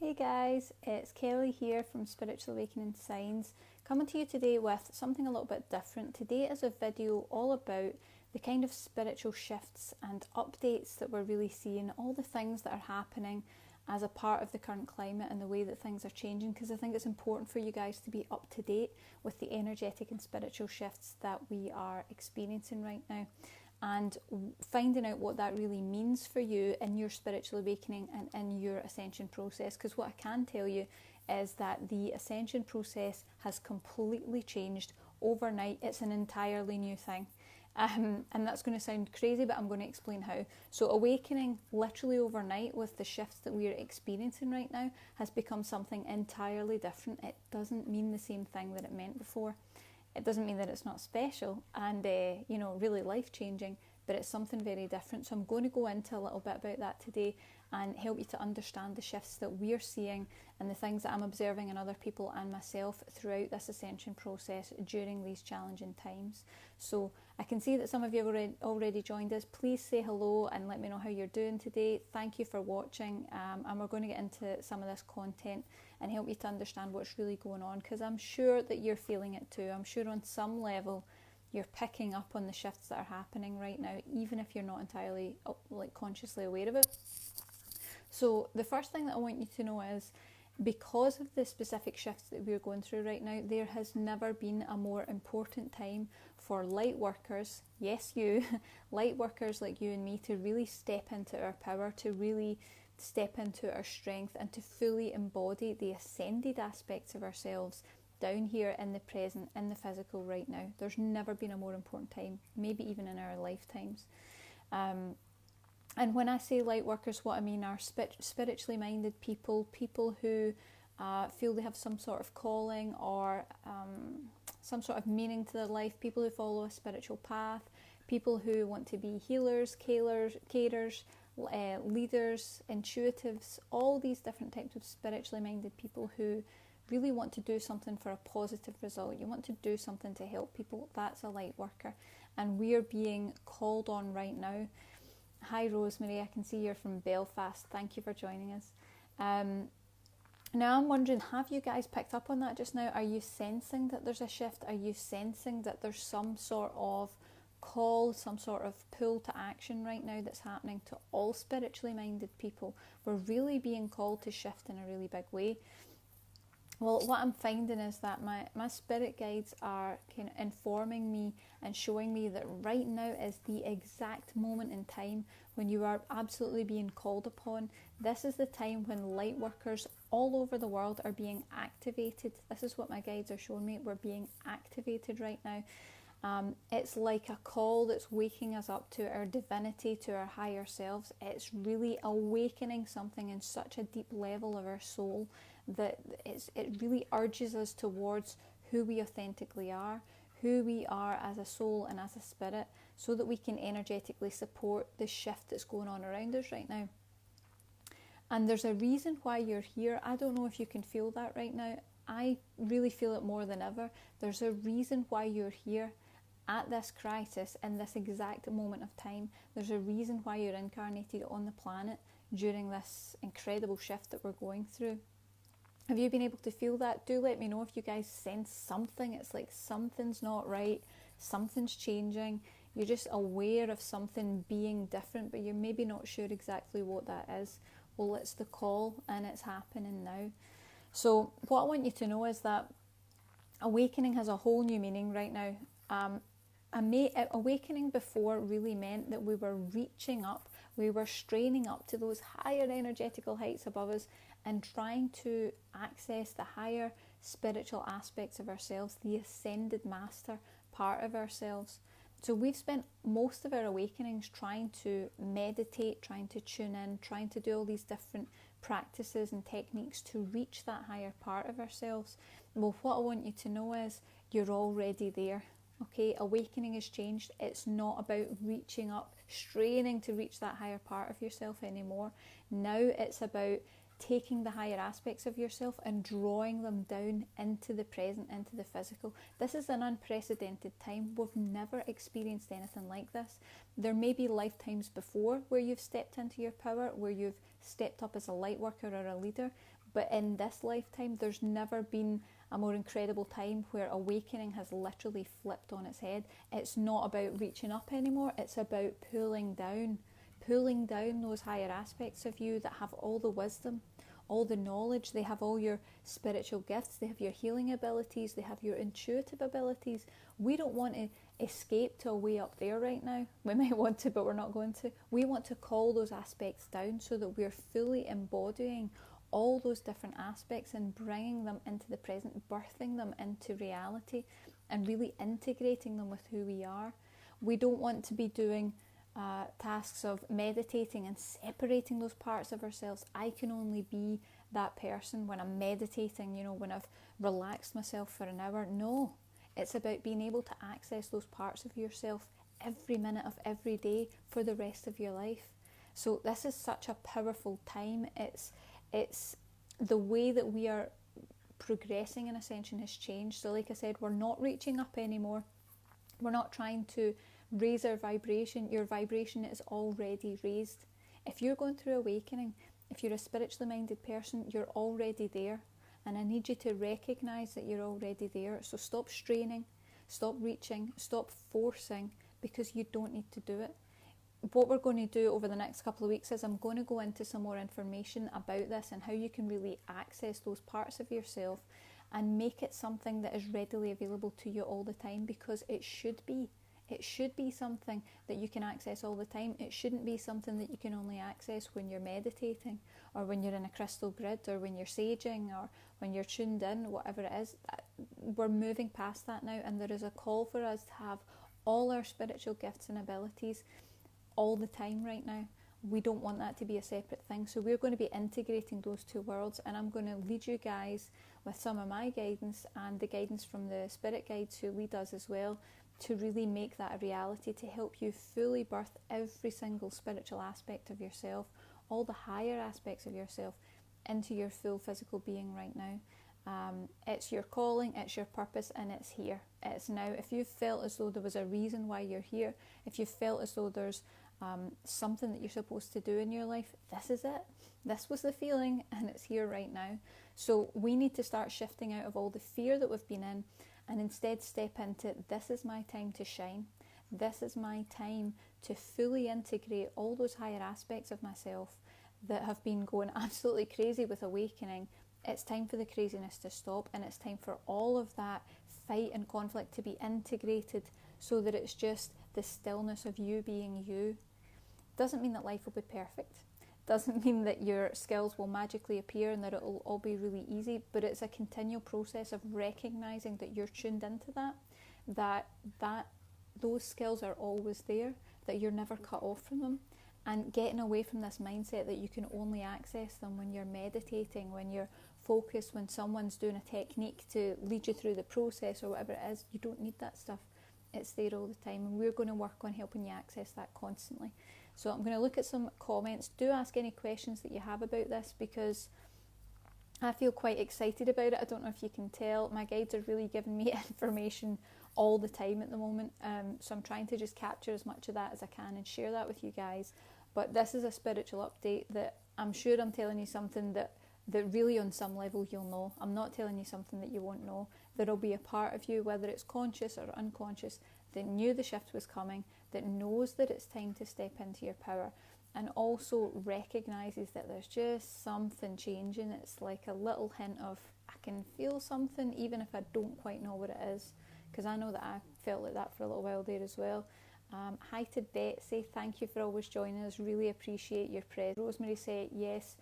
Hey guys, it's Kelly here from Spiritual Awakening Signs, coming to you today with something a little bit different. Today is a video all about the kind of spiritual shifts and updates that we're really seeing, all the things that are happening as a part of the current climate and the way that things are changing, because I think it's important for you guys to be up to date with the energetic and spiritual shifts that we are experiencing right now, and finding out what that really means for you in your spiritual awakening and in your ascension process. Because what I can tell you is that the ascension process has completely changed overnight. It's an entirely new thing. And that's going to sound crazy, but I'm going to explain how. So awakening literally overnight with the shifts that we are experiencing right now has become something entirely different. It doesn't mean the same thing that it meant before. It doesn't mean that it's not special and, really life-changing, but it's something very different. So I'm going to go into a little bit about that today and help you to understand the shifts that we're seeing and the things that I'm observing in other people and myself throughout this ascension process during these challenging times. So I can see that some of you have already joined us. Please say hello and let me know how you're doing today. Thank you for watching, and we're going to get into some of this content and help you to understand what's really going on, because I'm sure that you're feeling it too. I'm sure on some level you're picking up on the shifts that are happening right now, even if you're not entirely consciously aware of it. So the first thing that I want you to know is, because of the specific shifts that we're going through right now, there has never been a more important time for light workers, yes you, light workers like you and me, to really step into our power, to really step into our strength and to fully embody the ascended aspects of ourselves down here in the present, in the physical right now. There's never been a more important time, maybe even in our lifetimes. And when I say light workers, what I mean are spiritually minded people, people who feel they have some sort of calling or some sort of meaning to their life, people who follow a spiritual path, people who want to be healers, carers, leaders, intuitives, all these different types of spiritually minded people who really want to do something for a positive result. You want to do something to help people. That's a light worker, and we're being called on right now. Hi Rosemary, I can see you're from Belfast. Thank you for joining us. Now I'm wondering, have you guys picked up on that just now? Are you sensing that there's a shift? Are you sensing that there's some sort of call, some sort of pull to action right now that's happening to all spiritually minded people? We're really being called to shift in a really big way. Well, what I'm finding is that my spirit guides are kind of informing me and showing me that right now is the exact moment in time when you are absolutely being called upon. This is the time when light workers all over the world are being activated. This is what my guides are showing me. We're being activated right now. It's like a call that's waking us up to our divinity, to our higher selves. It's really awakening something in such a deep level of our soul that it really urges us towards who we authentically are, who we are as a soul and as a spirit, so that we can energetically support the shift that's going on around us right now. And there's a reason why you're here. I don't know if you can feel that right now. I really feel it more than ever. There's a reason why you're here at this crisis, in this exact moment of time. There's a reason why you're incarnated on the planet during this incredible shift that we're going through. Have you been able to feel that? Do let me know if you guys sense something. It's like something's not right, something's changing. You're just aware of something being different, but you're maybe not sure exactly what that is. Well, it's the call and it's happening now. So what I want you to know is that awakening has a whole new meaning right now. Awakening before really meant that we were reaching up, we were straining up to those higher energetical heights above us and trying to access the higher spiritual aspects of ourselves, the ascended master part of ourselves. So we've spent most of our awakenings trying to meditate, trying to tune in, trying to do all these different practices and techniques to reach that higher part of ourselves. Well, what I want you to know is you're already there. Okay, awakening has changed. It's not about reaching up, straining to reach that higher part of yourself anymore. Now it's about taking the higher aspects of yourself and drawing them down into the present, into the physical. This is an unprecedented time. We've never experienced anything like this. There may be lifetimes before where you've stepped into your power, where you've stepped up as a light worker or a leader, But in this lifetime, there's never been a more incredible time where awakening has literally flipped on its head. It's not about reaching up anymore, it's about pulling down those higher aspects of you that have all the wisdom, all the knowledge. They have all your spiritual gifts, they have your healing abilities, they have your intuitive abilities. We don't want to escape to a way up there right now. We might want to, but we're not going to. We want to call those aspects down so that we're fully embodying all those different aspects and bringing them into the present, birthing them into reality and really integrating them with who we are. We don't want to be doing tasks of meditating and separating those parts of ourselves. I can only be that person when I'm meditating, when I've relaxed myself for an hour. No, it's about being able to access those parts of yourself every minute of every day for the rest of your life. So this is such a powerful time. It's the way that we are progressing in Ascension has changed. So like I said, we're not reaching up anymore. We're not trying to raise our vibration. Your vibration is already raised. If you're going through awakening, if you're a spiritually minded person, you're already there. And I need you to recognise that you're already there. So stop straining, stop reaching, stop forcing, because you don't need to do it. What we're going to do over the next couple of weeks is I'm going to go into some more information about this and how you can really access those parts of yourself and make it something that is readily available to you all the time, because it should be. It should be something that you can access all the time. It shouldn't be something that you can only access when you're meditating or when you're in a crystal grid or when you're saging or when you're tuned in, whatever it is. We're moving past that now, and there is a call for us to have all our spiritual gifts and abilities all the time right now. We don't want that to be a separate thing. So we're going to be integrating those two worlds, and I'm going to lead you guys with some of my guidance and the guidance from the spirit guides who lead us as well, to really make that a reality, to help you fully birth every single spiritual aspect of yourself, all the higher aspects of yourself, into your full physical being right now. It's your calling, it's your purpose, and it's here. It's now. If you felt as though there was a reason why you're here, if you felt as though there's something that you're supposed to do in your life, this is it. This was the feeling, and it's here right now. So we need to start shifting out of all the fear that we've been in, and instead step into, this is my time to shine. This is my time to fully integrate all those higher aspects of myself that have been going absolutely crazy with awakening. It's time for the craziness to stop, and it's time for all of that fight and conflict to be integrated so that it's just the stillness of you being you. Doesn't mean that life will be perfect. Doesn't mean that your skills will magically appear and that it will all be really easy, but it's a continual process of recognising that you're tuned into that those skills are always there, that you're never cut off from them, and getting away from this mindset that you can only access them when you're meditating, when you're focused, when someone's doing a technique to lead you through the process or whatever it is. You don't need that stuff. It's there all the time, and we're going to work on helping you access that constantly. So I'm going to look at some comments. Do ask any questions that you have about this, because I feel quite excited about it. I don't know if you can tell. My guides are really giving me information all the time at the moment. So I'm trying to just capture as much of that as I can and share that with you guys. But this is a spiritual update that I'm sure I'm telling you something that really on some level you'll know. I'm not telling you something that you won't know. There'll be a part of you, whether it's conscious or unconscious, that knew the shift was coming, that knows that it's time to step into your power, and also recognises that there's just something changing. It's like a little hint of, I can feel something even if I don't quite know what it is, because I know that I felt like that for a little while there as well. Hi to Betsy, thank you for always joining us, really appreciate your presence. Rosemary said yes,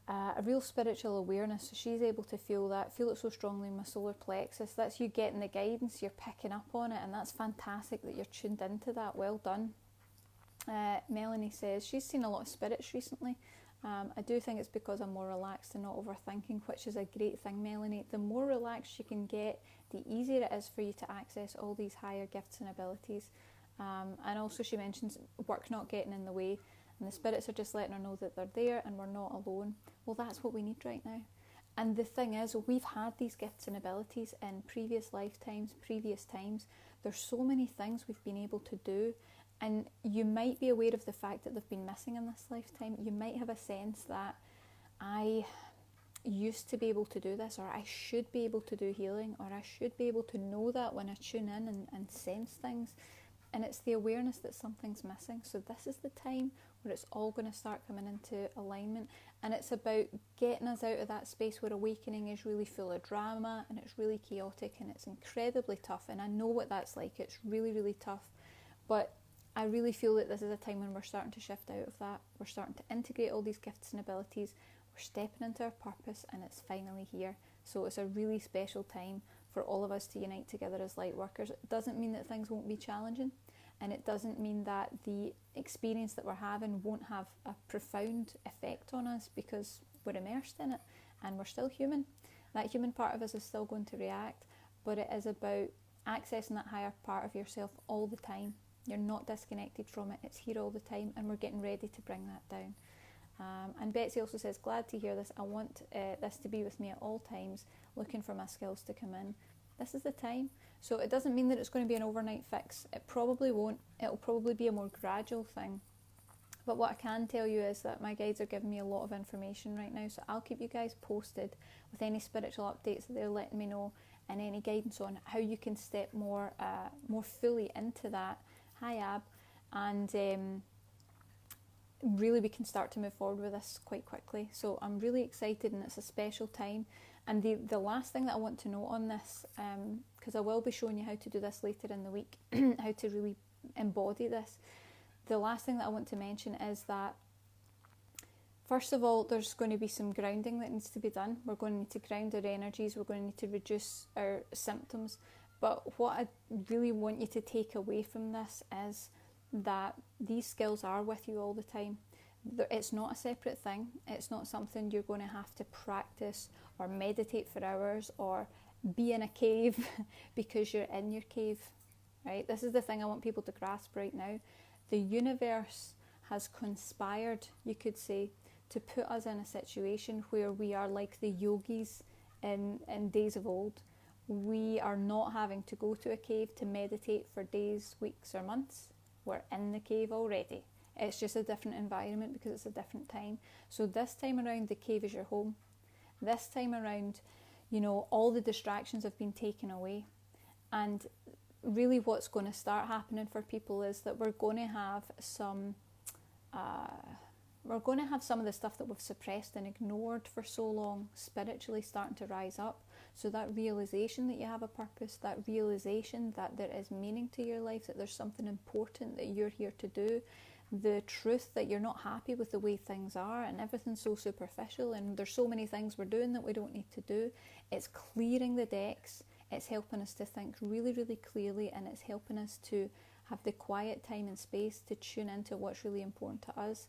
a real spiritual awareness, so she's able to feel it so strongly in my solar plexus. That's you getting the guidance, you're picking up on it, and that's fantastic that you're tuned into that. Well done. Melanie says she's seen a lot of spirits recently. I do think it's because I'm more relaxed and not overthinking, which is a great thing, Melanie. The more relaxed you can get, the easier it is for you to access all these higher gifts and abilities. And also she mentions work not getting in the way, and the spirits are just letting her know that they're there and we're not alone. Well, that's what we need right now. And the thing is, we've had these gifts and abilities in previous lifetimes, previous times. There's so many things we've been able to do, and you might be aware of the fact that they've been missing in this lifetime. You might have a sense that I used to be able to do this, or I should be able to do healing, or I should be able to know that when I tune in and sense things. And it's the awareness that something's missing. So this is the time where it's all going to start coming into alignment. And it's about getting us out of that space where awakening is really full of drama and it's really chaotic and it's incredibly tough. And I know what that's like. It's really, really tough. But I really feel that this is a time when we're starting to shift out of that. We're starting to integrate all these gifts and abilities. We're stepping into our purpose, and it's finally here. So it's a really special time for all of us to unite together as light workers. It doesn't mean that things won't be challenging, and it doesn't mean that the experience that we're having won't have a profound effect on us, because we're immersed in it and we're still human. That human part of us is still going to react, but it is about accessing that higher part of yourself all the time. You're not disconnected from it. It's here all the time, and we're getting ready to bring that down. And Betsy also says, glad to hear this. I want this to be with me at all times, looking for my skills to come in. This is the time. So it doesn't mean that it's going to be an overnight fix. It probably won't. It'll probably be a more gradual thing. But what I can tell you is that my guides are giving me a lot of information right now. So I'll keep you guys posted with any spiritual updates that they're letting me know, and any guidance on how you can step more fully into that. Hi, Ab. And really we can start to move forward with this quite quickly. So I'm really excited, and it's a special time. And the last thing that I want to note on this, because I will be showing you how to do this later in the week, how to really embody this. The last thing that I want to mention is that, first of all, there's going to be some grounding that needs to be done. We're going to need to ground our energies. We're going to need to reduce our symptoms. But what I really want you to take away from this is that these skills are with you all the time. It's not a separate thing. It's not something you're going to have to practice or meditate for hours or be in a cave because you're in your cave, right? This is the thing I want people to grasp right now. The universe has conspired, you could say, to put us in a situation where we are like the yogis in days of old. We are not having to go to a cave to meditate for days, weeks or months. We're in the cave already. It's just a different environment because it's a different time. So this time around, the cave is your home. This time around, all the distractions have been taken away. And really what's going to start happening for people is that we're going to have some of the stuff that we've suppressed and ignored for so long spiritually starting to rise up. So that realization that you have a purpose, that realization that there is meaning to your life, that there's something important that you're here to do, the truth that you're not happy with the way things are and everything's so superficial and there's so many things we're doing that we don't need to do. It's clearing the decks. It's helping us to think really, really clearly, and it's helping us to have the quiet time and space to tune into what's really important to us.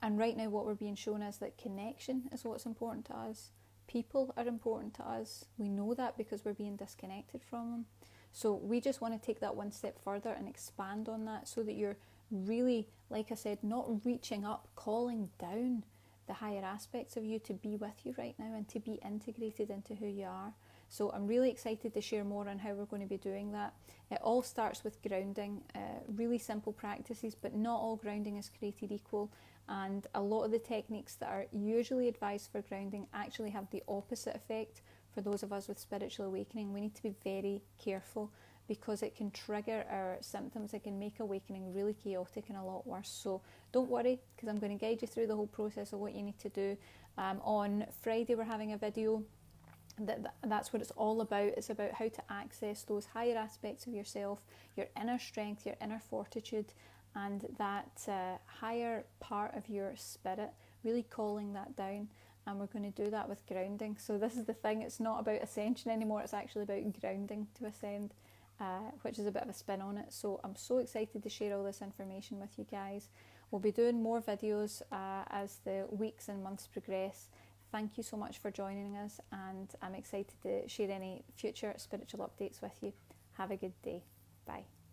And right now what we're being shown is that connection is what's important to us. People are important to us. We know that because we're being disconnected from them. So we just want to take that one step further and expand on that so that you're really, like I said, not reaching up, calling down the higher aspects of you to be with you right now and to be integrated into who you are. So I'm really excited to share more on how we're going to be doing that. It all starts with grounding, really simple practices, but not all grounding is created equal. And a lot of the techniques that are usually advised for grounding actually have the opposite effect for those of us with spiritual awakening. We need to be very careful because it can trigger our symptoms. It can make awakening really chaotic and a lot worse. So don't worry, because I'm going to guide you through the whole process of what you need to do. On Friday we're having a video that's what it's all about. It's about how to access those higher aspects of yourself, your inner strength, your inner fortitude, and that higher part of your spirit, really calling that down. And we're going to do that with grounding. So this is the thing, it's not about ascension anymore, it's actually about grounding to ascend, which is a bit of a spin on it. So I'm so excited to share all this information with you guys. We'll be doing more videos as the weeks and months progress. Thank you so much for joining us, and I'm excited to share any future spiritual updates with you. Have a good day. Bye.